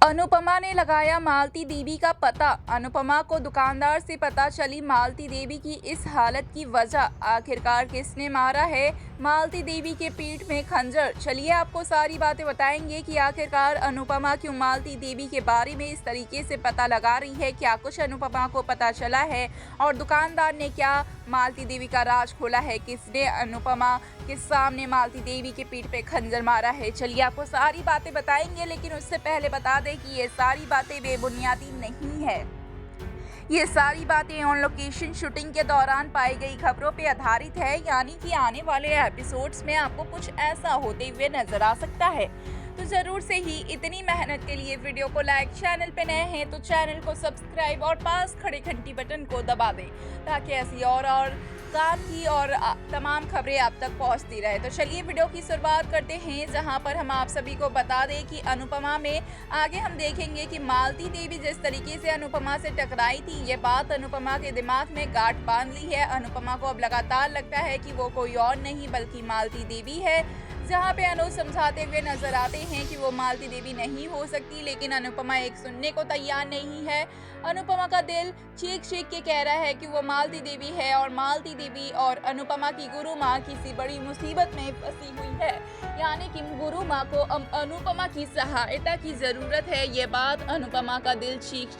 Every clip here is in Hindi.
अनुपमा ने लगाया मालती देवी का पता। अनुपमा को दुकानदार से पता चली मालती देवी की इस हालत की वजह। आखिरकार किसने मारा है मालती देवी के पीठ में खंजर? चलिए आपको सारी बातें बताएंगे कि आखिरकार अनुपमा क्यों मालती देवी के बारे में इस तरीके से पता लगा रही है। क्या कुछ अनुपमा को पता चला है और दुकानदार ने क्या मालती देवी का राज खोला है? किसने अनुपमा के सामने मालती देवी के पीठ पे खंजर मारा है? चलिए आपको सारी बातें बताएंगे, लेकिन उससे पहले बता दें कि ये सारी बातें बेबुनियादी नहीं है। ये सारी बातें ऑन लोकेशन शूटिंग के दौरान पाई गई खबरों पे आधारित है, यानी कि आने वाले एपिसोड्स में आपको कुछ ऐसा होते हुए नजर आ सकता है। तो ज़रूर से ही इतनी मेहनत के लिए वीडियो को लाइक, चैनल पे नए हैं तो चैनल को सब्सक्राइब और पास खड़े घंटी बटन को दबा दें, ताकि ऐसी और काम की और तमाम खबरें आप तक पहुंचती रहे। तो चलिए वीडियो की शुरुआत करते हैं, जहां पर हम आप सभी को बता दें कि अनुपमा में आगे हम देखेंगे कि मालती देवी जिस तरीके से अनुपमा से टकराई थी, ये बात अनुपमा के दिमाग में गांठ बांध ली है। अनुपमा को अब लगातार लगता है कि वो कोई और नहीं बल्कि मालती देवी है, जहां पे अनुज समझाते हुए नजर आते हैं कि वो मालती देवी नहीं हो सकती, लेकिन अनुपमा एक सुनने को तैयार नहीं है। अनुपमा का दिल चीख चीख के कह रहा है कि वो मालती देवी है और मालती देवी और अनुपमा की गुरु माँ किसी बड़ी मुसीबत में फंसी हुई है, यानी कि गुरु माँ को अनुपमा की सहायता की जरूरत है। ये बात अनुपमा का दिल चीख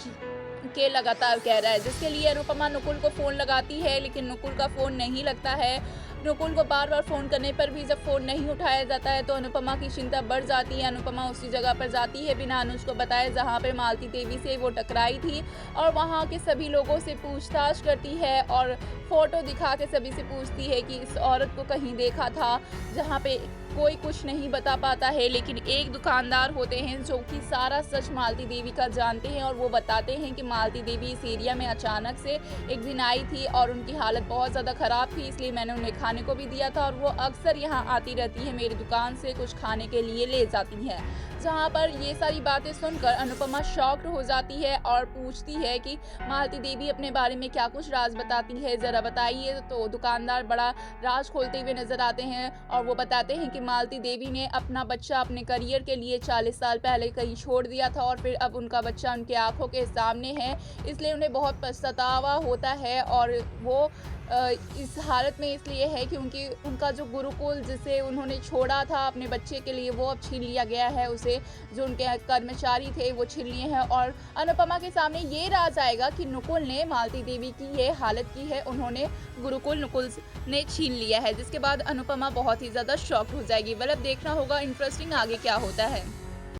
के लगातार कह रहा है, जिसके लिए अनुपमा नुकुल को फ़ोन लगाती है, लेकिन नुकुल का फ़ोन नहीं लगता है। नुकुल को बार बार फ़ोन करने पर भी जब फ़ोन नहीं उठाया जाता है तो अनुपमा की चिंता बढ़ जाती है। अनुपमा उसी जगह पर जाती है बिना अनुज को बताए जहां पर मालती देवी से वो टकराई थी, और वहां के सभी लोगों से पूछताछ करती है और फ़ोटो दिखा के सभी से पूछती है कि इस औरत को कहीं देखा था, जहाँ पे कोई कुछ नहीं बता पाता है। लेकिन एक दुकानदार होते हैं जो कि सारा सच मालती देवी का जानते हैं, और वो बताते हैं कि मालती देवी इस एरिया में अचानक से एक दिन आई थी और उनकी हालत बहुत ज़्यादा ख़राब थी, इसलिए मैंने उन्हें खाने को भी दिया था और वो अक्सर यहाँ आती रहती है, मेरी दुकान से कुछ खाने के लिए ले जाती हैं। जहाँ पर ये सारी बातें सुनकर अनुपमा शॉक्ड हो जाती है और पूछती है कि मालती देवी अपने बारे में क्या कुछ राज बताती है, ज़रा बताइए। तो दुकानदार बड़ा राज खोलते हुए नजर आते हैं और वो बताते हैं कि मालती देवी ने अपना बच्चा अपने करियर के लिए 40 साल पहले कहीं छोड़ दिया था, और फिर अब उनका बच्चा उनके आंखों के सामने है, इसलिए उन्हें बहुत पछतावा होता है। और वो इस हालत में इसलिए है क्योंकि उनका जो गुरुकुल जिसे उन्होंने छोड़ा था अपने बच्चे के लिए, वो अब छीन लिया गया है उसे। जो उनके कर्मचारी थे वो छीन लिए हैं, और अनुपमा के सामने ये राज आएगा कि नुकुल ने मालती देवी की ये हालत की है, उन्होंने गुरुकुल नुकुल ने छीन लिया है, जिसके बाद अनुपमा बहुत ही ज़्यादा शॉक्ड हो जाएगी। मतलब देखना होगा इंटरेस्टिंग आगे क्या होता है।